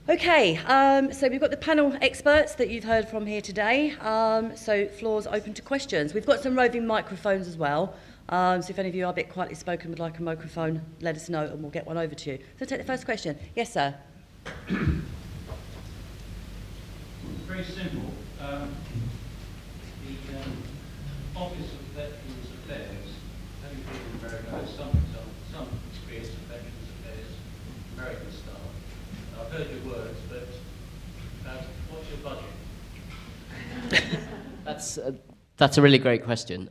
Okay, so we've got the panel experts that you've heard from here today. So floor's open to questions. We've got some roving microphones as well. So if any of you are a bit quietly spoken would like a microphone, let us know and we'll get one over to you. So take the first question. Yes, sir. Very simple. The Office of Veterans Affairs, having been in America, has some experience of Veterans Affairs, American style. I've heard your words, but what's your budget? That's a really great question.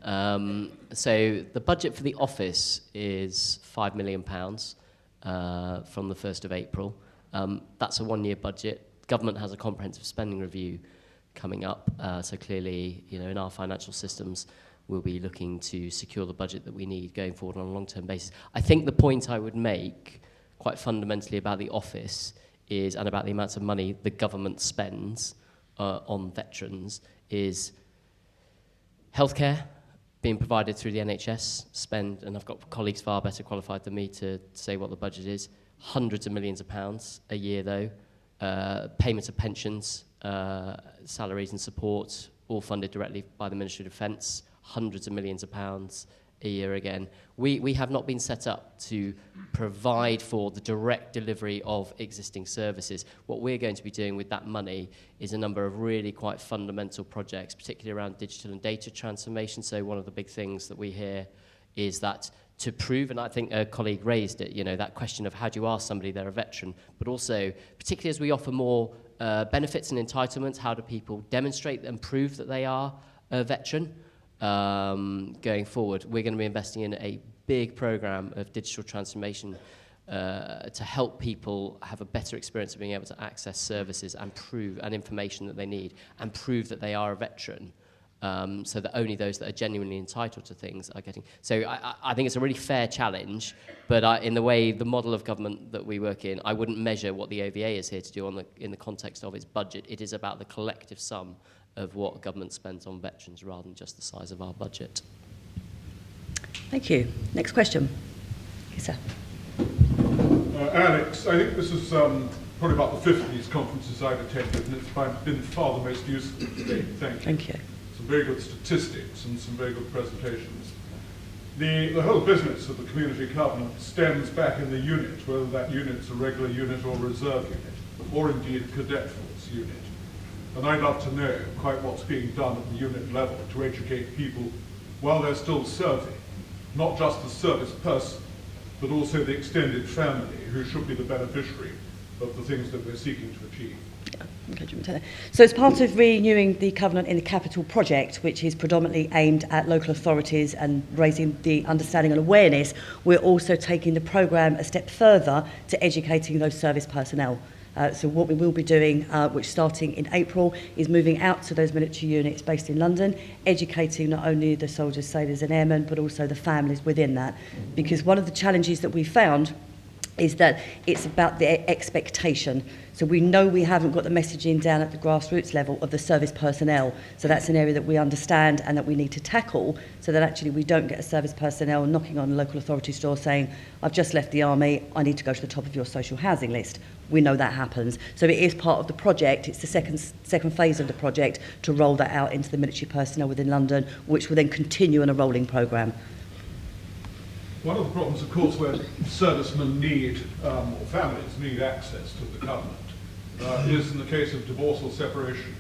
So the budget for the office is £5 million from the 1st of April. That's a one-year budget. Government has a comprehensive spending review coming up, so clearly, in our financial systems, we'll be looking to secure the budget that we need going forward on a long-term basis. I think the point I would make, quite fundamentally, about the office is, and about the amounts of money the government spends on veterans, is healthcare being provided through the NHS spend, and I've got colleagues far better qualified than me to say what the budget is, hundreds of millions of pounds a year though, payments of pensions, salaries and support, all funded directly by the Ministry of Defence, hundreds of millions of pounds a year again. We have not been set up to provide for the direct delivery of existing services. What we're going to be doing with that money is a number of really quite fundamental projects, particularly around digital and data transformation. So one of the big things that we hear is that to prove, and I think a colleague raised it, that question of how do you ask somebody they're a veteran, but also, particularly as we offer more benefits and entitlements, how do people demonstrate and prove that they are a veteran? Going forward, we're going to be investing in a big program of digital transformation to help people have a better experience of being able to access services and prove and information that they need and prove that they are a veteran, so that only those that are genuinely entitled to things are getting. So I think it's a really fair challenge, but in the way, the model of government that we work in, I wouldn't measure what the OVA is here to do in the context of its budget. It is about the collective sum of what government spends on veterans rather than just the size of our budget. Thank you. Next question. Yes, sir. Alex, I think this is probably about the fifth of these conferences I've attended, and it's been far the most useful today. Thank you. Thank you. Some very good statistics and some very good presentations. The whole business of the Community Covenant stems back in the unit, whether that unit's a regular unit or reserve unit, or indeed a cadet force unit. And I'd love to know quite what's being done at the unit level to educate people while they're still serving, not just the service person, but also the extended family who should be the beneficiary of the things that we're seeking to achieve. Okay, so as part of renewing the Covenant in the Capital project, which is predominantly aimed at local authorities and raising the understanding and awareness, we're also taking the programme a step further to educating those service personnel. So what we will be doing, which starting in April, is moving out to those military units based in London, educating not only the soldiers, sailors and airmen, but also the families within that. Because one of the challenges that we found is that it's about the expectation. So we know we haven't got the messaging down at the grassroots level of the service personnel. So that's an area that we understand and that we need to tackle, so that actually we don't get a service personnel knocking on a local authority's door saying, I've just left the army, I need to go to the top of your social housing list. We know that happens. So it is part of the project. It's the second phase of the project to roll that out into the military personnel within London, which will then continue in a rolling programme. One of the problems, of course, where servicemen need, or families need access to the Covenant, is in the case of divorce or separation.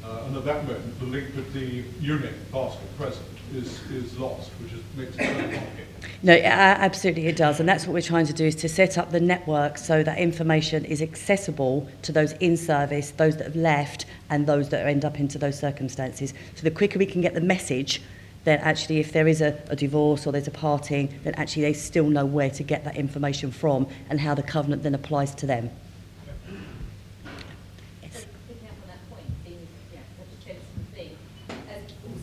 And at that moment, the link with the unit, past or present, is lost, which makes it very complicated. No, absolutely it does. And that's what we're trying to do, is to set up the network so that information is accessible to those in service, those that have left, and those that end up into those circumstances. So the quicker we can get the message, then actually if there is a divorce or there's a parting, then actually they still know where to get that information from and how the Covenant then applies to them. Yes. Picking up on that point,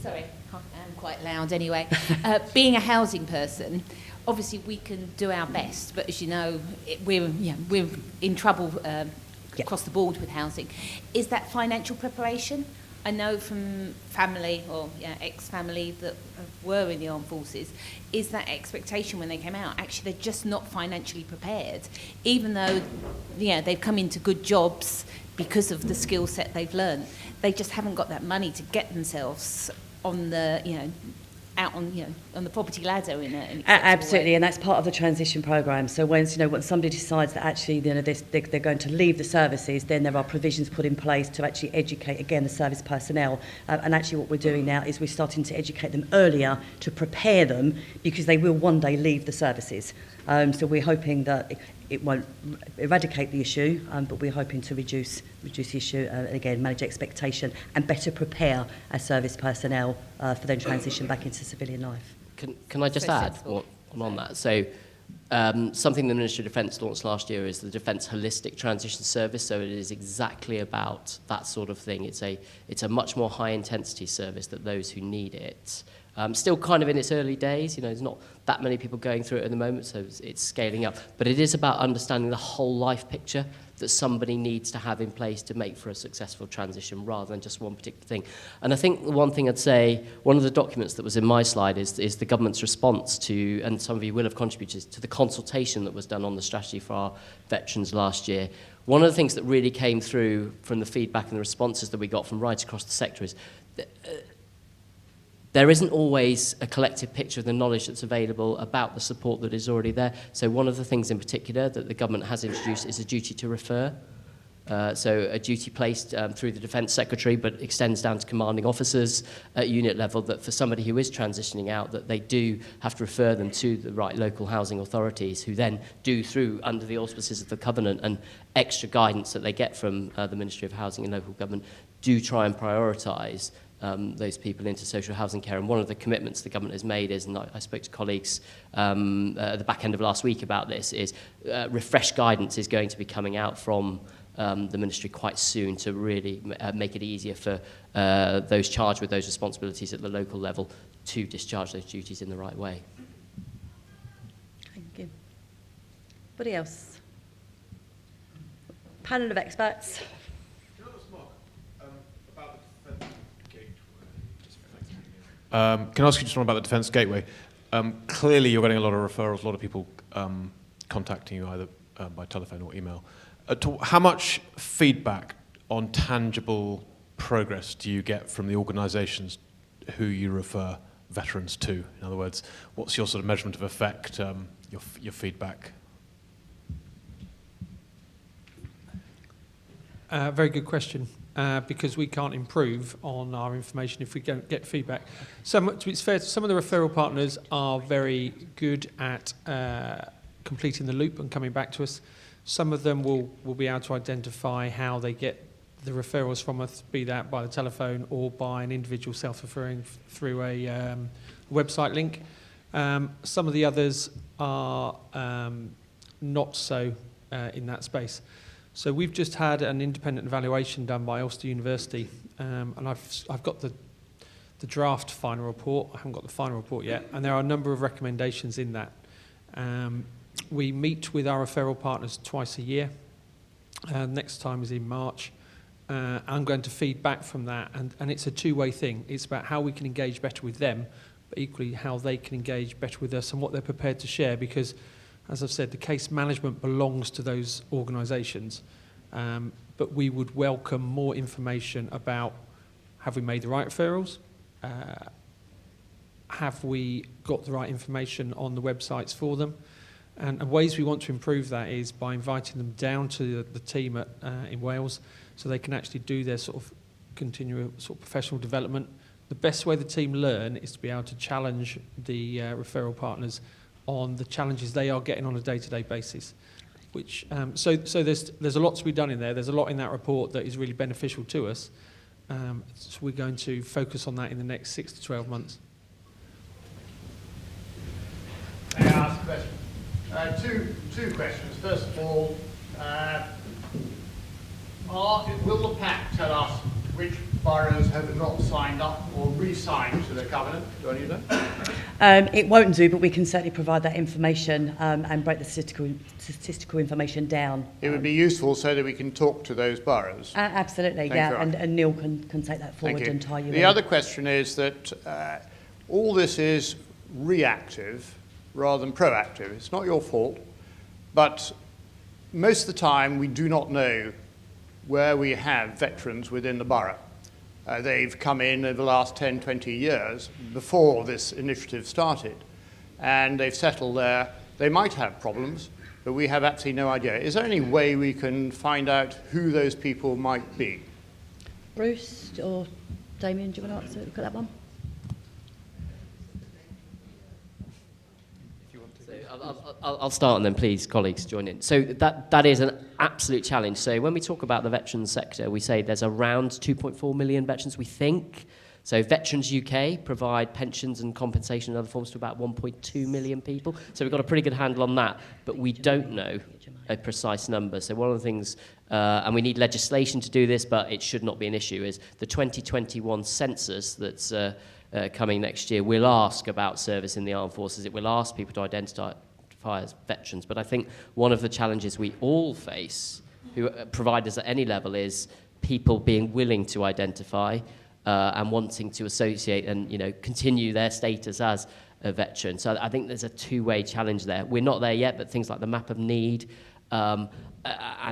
sorry, I'm quite loud anyway. Being a housing person, obviously we can do our best, but as you know, we're in trouble across the board with housing. Is that financial preparation? I know from family or ex-family that were in the armed forces, is that expectation when they came out. Actually, they're just not financially prepared, even though they've come into good jobs because of the skill set they've learned. They just haven't got that money to get themselves on the out on on the property ladder in an Absolutely, way. and that's part of the transition programme. So when somebody decides that actually they're going to leave the services, then there are provisions put in place to actually educate again the service personnel. And actually, what we're doing now is we're starting to educate them earlier to prepare them because they will one day leave the services. So we're hoping that it won't eradicate the issue, but we're hoping to reduce the issue and again manage expectation and better prepare our service personnel for then transition back into civilian life. Can I just add on that? So something the Ministry of Defence launched last year is the Defence Holistic Transition Service. So it is exactly about that sort of thing. It's a much more high intensity service that those who need it. Still kind of in its early days, there's not that many people going through it at the moment, so it's scaling up. But it is about understanding the whole life picture that somebody needs to have in place to make for a successful transition rather than just one particular thing. And I think the one thing I'd say, one of the documents that was in my slide is the government's response to, and some of you will have contributed, to the consultation that was done on the strategy for our veterans last year. One of the things that really came through from the feedback and the responses that we got from right across the sector is there isn't always a collective picture of the knowledge that's available about the support that is already there. So one of the things in particular that the government has introduced is a duty to refer. So a duty placed through the Defence Secretary, but extends down to commanding officers at unit level, that for somebody who is transitioning out, that they do have to refer them to the right local housing authorities, who then do, through under the auspices of the Covenant and extra guidance that they get from the Ministry of Housing and Local Government, do try and prioritise those people into social housing care. And one of the commitments the government has made is, and I spoke to colleagues at the back end of last week about this, is refreshed guidance is going to be coming out from the ministry quite soon to really make it easier for those charged with those responsibilities at the local level to discharge those duties in the right way. Thank you. Anybody else? Panel of experts. Can I ask you just one about the Defence Gateway? Clearly you're getting a lot of referrals, a lot of people contacting you either by telephone or email. How much feedback on tangible progress do you get from the organisations who you refer veterans to? In other words, what's your sort of measurement of effect, your feedback? Very good question. Because we can't improve on our information if we don't get feedback. It's fair, some of the referral partners are very good at completing the loop and coming back to us. Some of them will be able to identify how they get the referrals from us, be that by the telephone or by an individual self-referring through a website link. Some of the others are not so in that space. So we've just had an independent evaluation done by Ulster University, and I've got the draft final report. I haven't got the final report yet, and there are a number of recommendations in that. We meet with our referral partners twice a year. Next time is in March. I'm going to feed back from that, and it's a two-way thing. It's about how we can engage better with them, but equally how they can engage better with us and what they're prepared to share, because as I've said, the case management belongs to those organisations, but we would welcome more information about, have we made the right referrals? Have we got the right information on the websites for them? And ways we want to improve that is by inviting them down to the team in Wales, so they can actually do their sort of continual sort of professional development. The best way the team learn is to be able to challenge the referral partners on the challenges they are getting on a day-to-day basis. Which so there's a lot to be done in there. There's a lot in that report that is really beneficial to us. So we're going to focus on that in the next 6 to 12 months. May I ask a question? Two questions. First of all, will the pack tell us which boroughs have not signed up or re-signed to the covenant? Do any of them? It won't do, but we can certainly provide that information and break the statistical information down. It would be useful so that we can talk to those boroughs. Absolutely, Thank yeah, you. and Neil can take that Thank forward you. and tie you in. The other question is that all this is reactive rather than proactive. It's not your fault, but most of the time we do not know where we have veterans within the borough. They've come in over the last 10, 20 years before this initiative started, and they've settled there. They might have problems, but we have absolutely no idea. Is there any way we can find out who those people might be? Bruce or Damien, do you want to answer look at that one? I'll start and then please, colleagues, join in. So that is an absolute challenge. So when we talk about the veterans sector, we say there's around 2.4 million veterans, we think. So Veterans UK provide pensions and compensation and other forms to about 1.2 million people. So we've got a pretty good handle on that, but we don't know a precise number. So one of the things, and we need legislation to do this, but it should not be an issue, is the 2021 census that's coming next year will ask about service in the armed forces. It will ask people to identify as veterans. But I think one of the challenges we all face, who providers at any level, is people being willing to identify and wanting to associate and continue their status as a veteran. So I think there's a two-way challenge there. We're not there yet, but things like the map of need and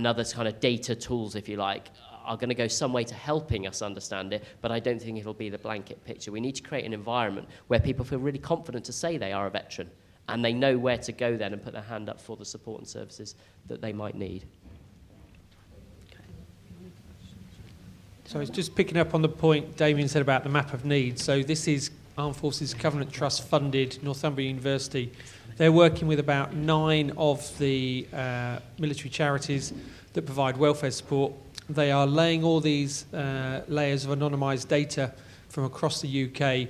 other kind of data tools, if you like, are going to go some way to helping us understand it, but I don't think it'll be the blanket picture. We need to create an environment where people feel really confident to say they are a veteran, and they know where to go then and put their hand up for the support and services that they might need. So it's just picking up on the point Damien said about the map of needs. So this is Armed Forces Covenant Trust funded Northumbria University. They're working with about 9 of the military charities that provide welfare support. They are laying all these layers of anonymised data from across the UK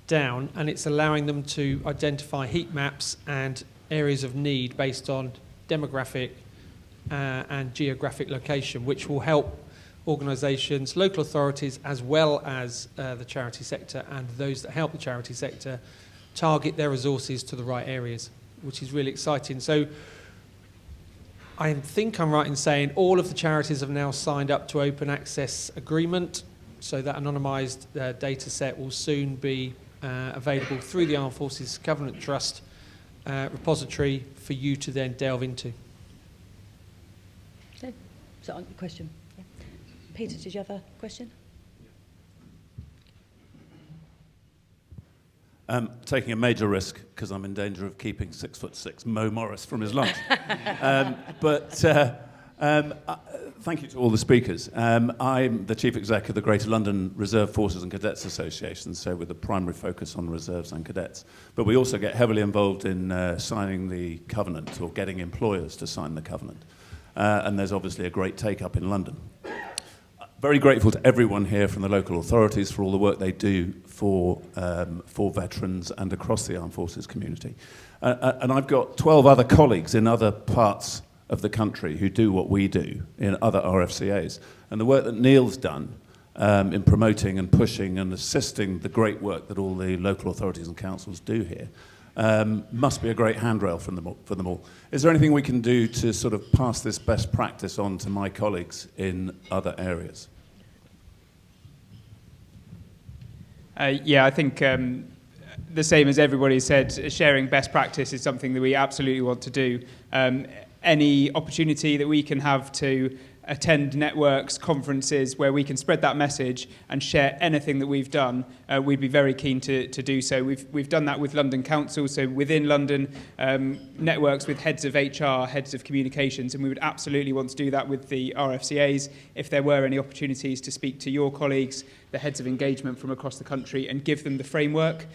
down, and it's allowing them to identify heat maps and areas of need based on demographic and geographic location, which will help organisations, local authorities, as well as the charity sector and those that help the charity sector target their resources to the right areas, which is really exciting. So I think I'm right in saying all of the charities have now signed up to open access agreement, so that anonymised data set will soon be available through the Armed Forces Covenant Trust repository for you to then delve into. Okay. So on your question. Yeah. Peter, did you have a question? Taking a major risk because I'm in danger of keeping 6'6" Mo Morris from his lunch. Thank you to all the speakers. I'm the Chief Exec of the Greater London Reserve Forces and Cadets Association, so with a primary focus on reserves and cadets. But we also get heavily involved in signing the covenant or getting employers to sign the covenant. And there's obviously a great take-up in London. Very grateful to everyone here from the local authorities for all the work they do for veterans and across the armed forces community. And I've got 12 other colleagues in other parts of the country who do what we do in other RFCAs. And the work that Neil's done in promoting and pushing and assisting the great work that all the local authorities and councils do here must be a great handrail for them all. Is there anything we can do to sort of pass this best practice on to my colleagues in other areas? Yeah, I think the same as everybody said, sharing best practice is something that we absolutely want to do. Any opportunity that we can have to attend networks, conferences where we can spread that message and share anything that we've done, we'd be very keen to do so. We've done that with London Council, so within London, networks with heads of HR, heads of communications, and we would absolutely want to do that with the RFCAs if there were any opportunities to speak to your colleagues, the heads of engagement from across the country, and give them the framework.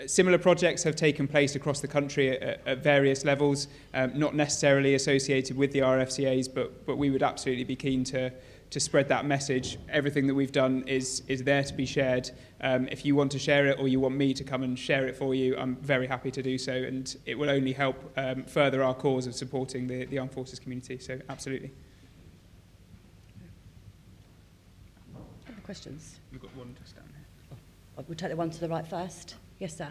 Similar projects have taken place across the country at various levels, not necessarily associated with the RFCAs, but we would absolutely be keen to spread that message. Everything that we've done is there to be shared. If you want to share it or you want me to come and share it for you, I'm very happy to do so, and it will only help further our cause of supporting the armed forces community, so absolutely. questions? We've got one just down here. We'll take the one to the right first. Yes, sir.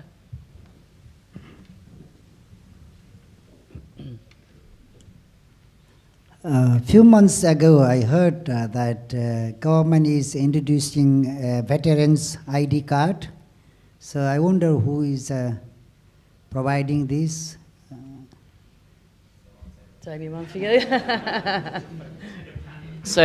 A few months ago, I heard that government is introducing a veterans ID card. So I wonder who is providing this. Jamie, one for you. So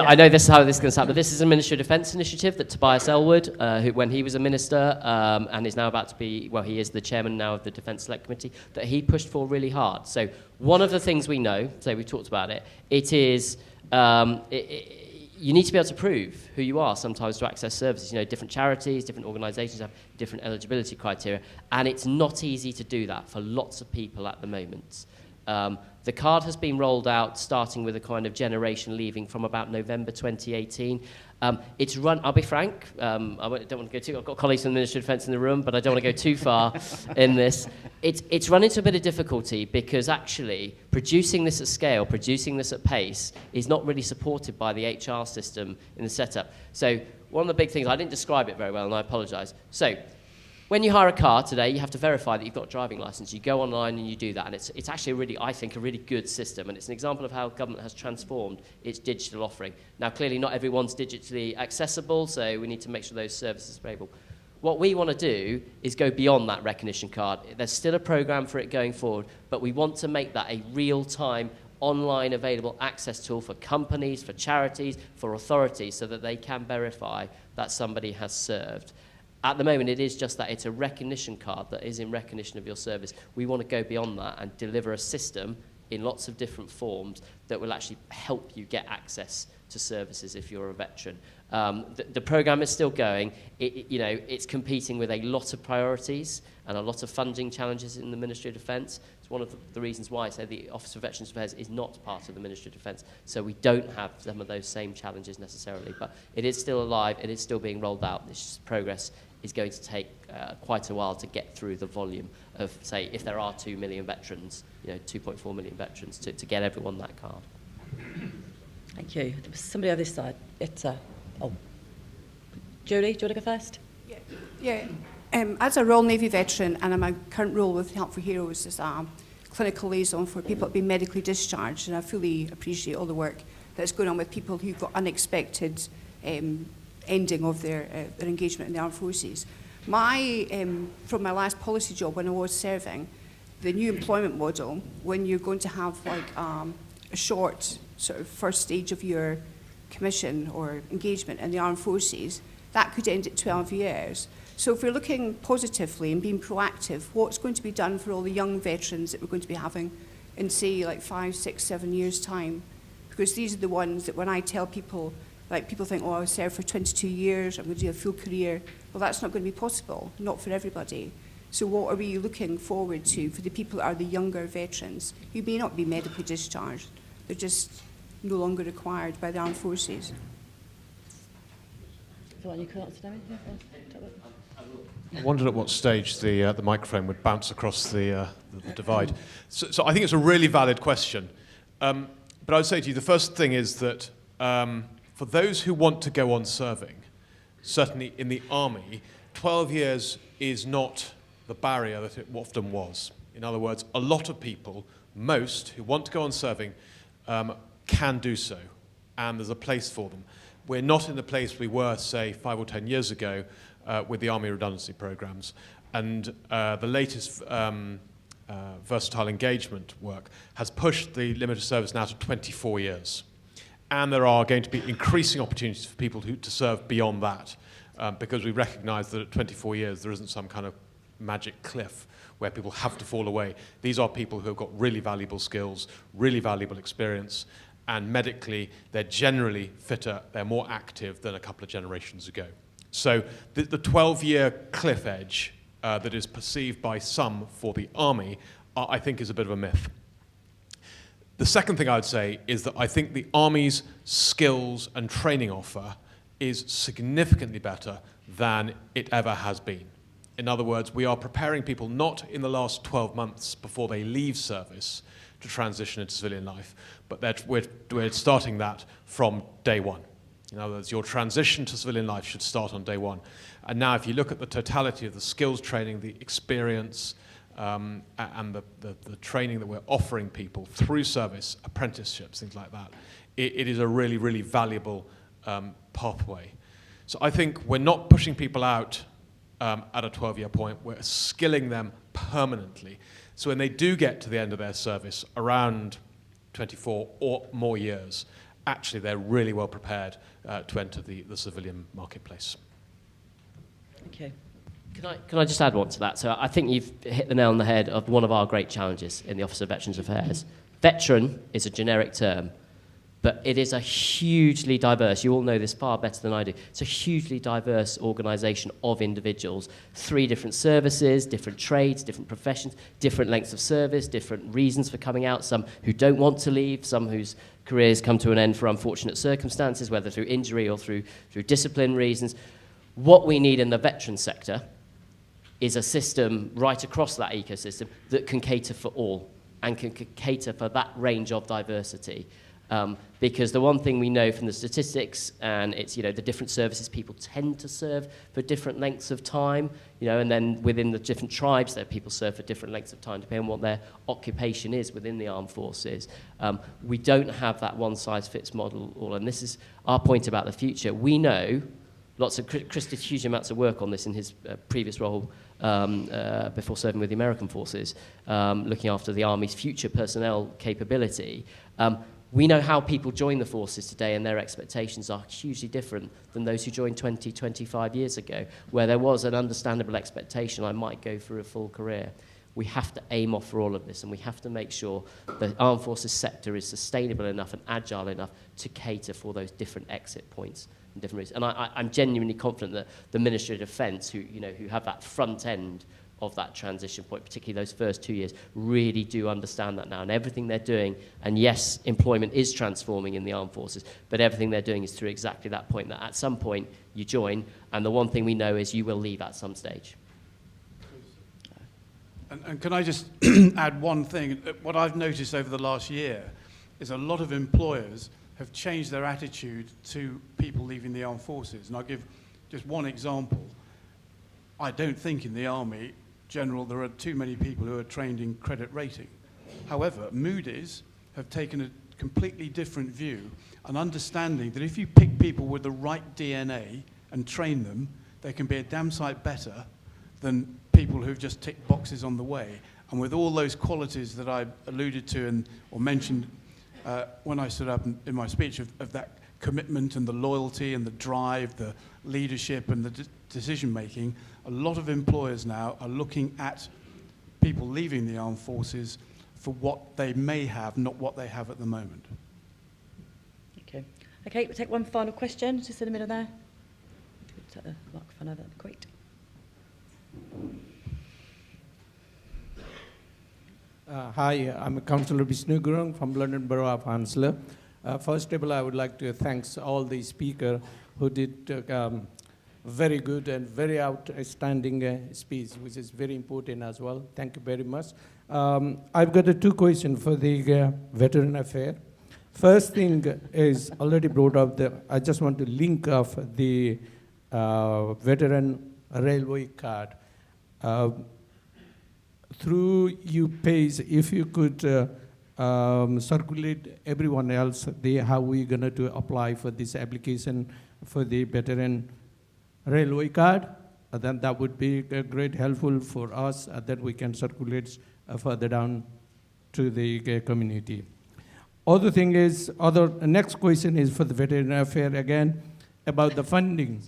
I know this is how this is going to start, but this is a Ministry of Defence initiative that Tobias Elwood, who, when he was a minister and is now about to be, well, he is the chairman now of the Defence Select Committee, that he pushed for really hard. So one of the things we know, so we've talked about it, it is you need to be able to prove who you are sometimes to access services. You know, different charities, different organisations have different eligibility criteria, and it's not easy to do that for lots of people at the moment. The card has been rolled out starting with a kind of generation leaving from about November 2018. It's run, I'll be frank, don't want to go too, I've got colleagues from the Ministry of Defence in the room, but I don't want to go too far in this. It's run into a bit of difficulty because actually producing this at scale, producing this at pace is not really supported by the HR system in the setup. So one of the big things, I didn't describe it very well and I apologise. So when you hire a car today, you have to verify that you've got a driving licence. You go online and you do that. And it's actually a really, I think, a really good system. And it's an example of how government has transformed its digital offering. Now, clearly, not everyone's digitally accessible, so we need to make sure those services are available. What we want to do is go beyond that recognition card. There's still a programme for it going forward, but we want to make that a real-time, online available access tool for companies, for charities, for authorities, so that they can verify that somebody has served. At the moment, it is just that. It's a recognition card that is in recognition of your service. We want to go beyond that and deliver a system in lots of different forms that will actually help you get access to services if you're a veteran. The programme is still going. It's competing with a lot of priorities and a lot of funding challenges in the Ministry of Defence. It's one of the reasons why I say the Office for Veterans Affairs is not part of the Ministry of Defence. So we don't have some of those same challenges necessarily, but it is still alive. It is still being rolled out. This progress is going to take quite a while to get through the volume of, say, if there are 2 million veterans, 2.4 million veterans, to get everyone that card. Thank you. There was somebody on this side. Julie, do you want to go first? Yeah. As a Royal Navy veteran, and in my current role with Help for Heroes as a clinical liaison for people that have been medically discharged, and I fully appreciate all the work that's going on with people who've got unexpected ending of their engagement in the armed forces. From my last policy job when I was serving, the new employment model, when you're going to have like a short sort of first stage of your commission or engagement in the armed forces, that could end at 12 years. So if we're looking positively and being proactive, what's going to be done for all the young veterans that we're going to be having in, say, like 5, 6, 7 years' time? Because these are the ones that when I tell people, like people think, oh, I'll serve for 22 years, I'm going to do a full career. Well, that's not going to be possible, not for everybody. So what are we looking forward to for the people that are the younger veterans who may not be medically discharged? They're just no longer required by the armed forces. The one you can answer, Damien? I wondered at what stage the microphone would bounce across the divide. So I think it's a really valid question. But I would say to you, the first thing is that for those who want to go on serving, certainly in the army, 12 years is not the barrier that it often was. In other words, a lot of people, most who want to go on serving, can do so, and there's a place for them. We're not in the place we were, say, 5 or 10 years ago with the army redundancy programs. And the latest versatile engagement work has pushed the limit of service now to 24 years. And there are going to be increasing opportunities for people to serve beyond that, because we recognise that at 24 years there isn't some kind of magic cliff where people have to fall away. These are people who have got really valuable skills, really valuable experience, and medically they're generally fitter, they're more active than a couple of generations ago. So the 12-year cliff edge that is perceived by some for the army, I think is a bit of a myth. The second thing I would say is that I think the Army's skills and training offer is significantly better than it ever has been. In other words, we are preparing people not in the last 12 months before they leave service to transition into civilian life, but we're starting that from day one. In other words, your transition to civilian life should start on day one. And now if you look at the totality of the skills training, the experience, and the training that we're offering people through service, apprenticeships, things like that, it is a really, really valuable pathway. So I think we're not pushing people out at a 12-year point, we're skilling them permanently. So when they do get to the end of their service, around 24 or more years, actually they're really well prepared to enter the civilian marketplace. Okay. Can I just add one to that? So I think you've hit the nail on the head of one of our great challenges in the Office of Veterans Affairs. Veteran is a generic term, but it is a hugely diverse, you all know this far better than I do, it's a hugely diverse organisation of individuals, 3 different services, different trades, different professions, different lengths of service, different reasons for coming out, some who don't want to leave, some whose careers come to an end for unfortunate circumstances, whether through injury or through discipline reasons. What we need in the veteran sector is a system right across that ecosystem that can cater for all and can cater for that range of diversity. Because the one thing we know from the statistics, and it's, you know, the different services people tend to serve for different lengths of time, you know, and then within the different tribes that people serve for different lengths of time, depending on what their occupation is within the armed forces. We don't have that one-size-fits model all, and this is our point about the future. We know, Chris did huge amounts of work on this in his previous role before serving with the American forces, looking after the Army's future personnel capability. We know how people join the forces today, and their expectations are hugely different than those who joined 20, 25 years ago, where there was an understandable expectation I might go through a full career. We have to aim off for all of this, and we have to make sure the armed forces sector is sustainable enough and agile enough to cater for those different exit points and different reasons. And I'm genuinely confident that the Ministry of Defence, who have that front end of that transition point, particularly those first 2 years, really do understand that now. And everything they're doing, and yes, employment is transforming in the armed forces, but everything they're doing is through exactly that point, that at some point you join, and the one thing we know is you will leave at some stage. And can I just add one thing? What I've noticed over the last year is a lot of employers have changed their attitude to people leaving the armed forces. And I'll give just one example. I don't think in the Army General there are too many people who are trained in credit rating. However, Moody's have taken a completely different view, and understanding that if you pick people with the right DNA and train them, they can be a damn sight better than people who've just ticked boxes on the way. And with all those qualities that I alluded to or mentioned when I stood up in my speech of that commitment and the loyalty and the drive, the leadership and the decision-making, a lot of employers now are looking at people leaving the armed forces for what they may have, not what they have at the moment. Okay, we'll take one final question, just in the middle there. Take the microphone over, that'd be great. Hi, I'm Councillor Vishnu Gurung from London Borough of Hounslow. First of all, I would like to thank all the speakers who did very good and very outstanding speech, which is very important as well. Thank you very much. I've got 2 questions for the Veteran Affairs. First thing is already brought up, I just want to link off the Veteran Railway Card. Through you page, if you could circulate everyone else, how we going to apply for this application for the Veteran Railway Card, then that would be great helpful for us, that we can circulate further down to the community. Other thing is, next question is for the Veteran Affairs again, about the funding.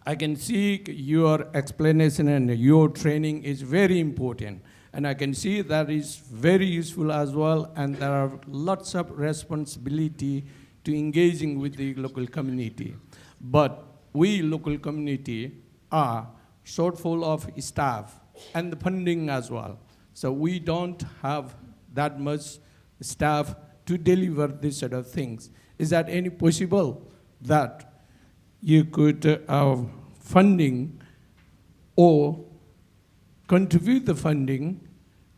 I can see your explanation and your training is very important. And I can see that is very useful as well, and there are lots of responsibility to engaging with the local community. But we local community are shortfall of staff and the funding as well. So we don't have that much staff to deliver this sort of things. Is that any possible that you could funding or contribute the funding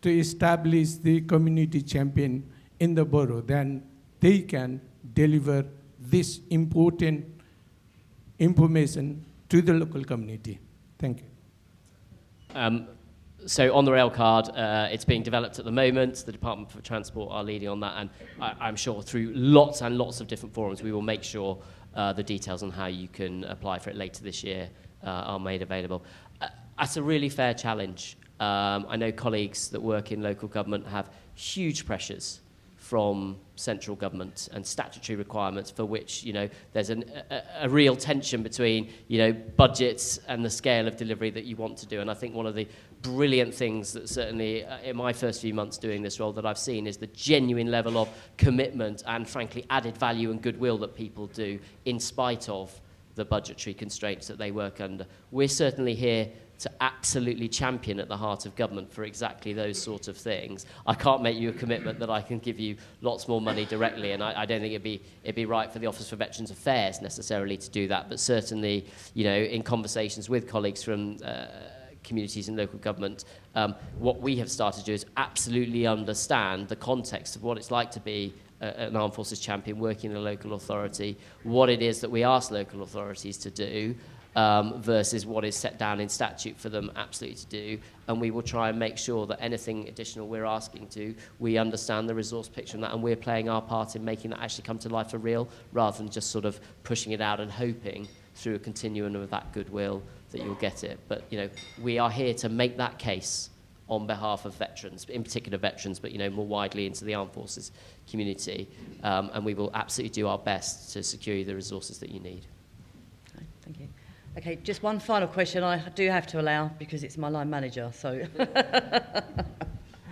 to establish the community champion in the borough? Then they can deliver this important information to the local community. Thank you. So on the rail card, it's being developed at the moment. The Department for Transport are leading on that, and I'm sure through lots and lots of different forums, we will make sure the details on how you can apply for it later this year are made available. That's a really fair challenge. I know colleagues that work in local government have huge pressures from central government and statutory requirements for which, you know, there's a real tension between, you know, budgets and the scale of delivery that you want to do. And I think one of the brilliant things that certainly in my first few months doing this role that I've seen is the genuine level of commitment and frankly added value and goodwill that people do in spite of the budgetary constraints that they work under. We're certainly here to absolutely champion at the heart of government for exactly those sort of things. I can't make you a commitment that I can give you lots more money directly, and I don't think it'd be right for the Office for Veterans Affairs necessarily to do that, but certainly, you know, in conversations with colleagues from communities and local government, what we have started to do is absolutely understand the context of what it's like to be an Armed Forces champion working in a local authority, what it is that we ask local authorities to do, versus what is set down in statute for them absolutely to do, and we will try and make sure that anything additional we're asking to, we understand the resource picture on that, and we're playing our part in making that actually come to life for real, rather than just sort of pushing it out and hoping through a continuum of that goodwill that you'll get it. But, you know, we are here to make that case on behalf of veterans, in particular veterans, but, you know, more widely into the armed forces community, and we will absolutely do our best to secure you the resources that you need. Okay, thank you. Okay, just one final question I do have to allow because it's my line manager, so.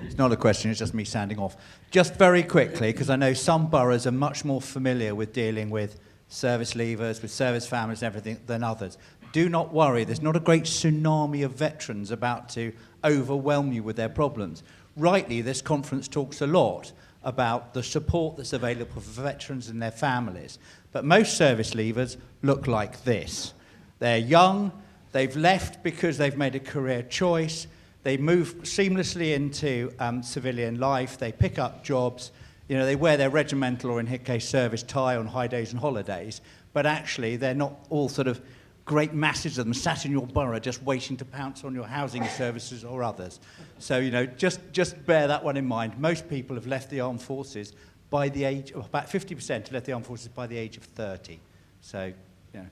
It's not a question, it's just me sounding off. Just very quickly, because I know some boroughs are much more familiar with dealing with service leavers, with service families and everything than others. Do not worry, there's not a great tsunami of veterans about to overwhelm you with their problems. Rightly, this conference talks a lot about the support that's available for veterans and their families, but most service leavers look like this. They're young, they've left because they've made a career choice, they move seamlessly into civilian life, they pick up jobs, you know, they wear their regimental or in his case service tie on high days and holidays, but actually they're not all sort of great masses of them sat in your borough just waiting to pounce on your housing services or others. So, you know, just bear that one in mind. Most people have left the armed forces by the age, about 50% have left the armed forces by the age of 30. So, you know,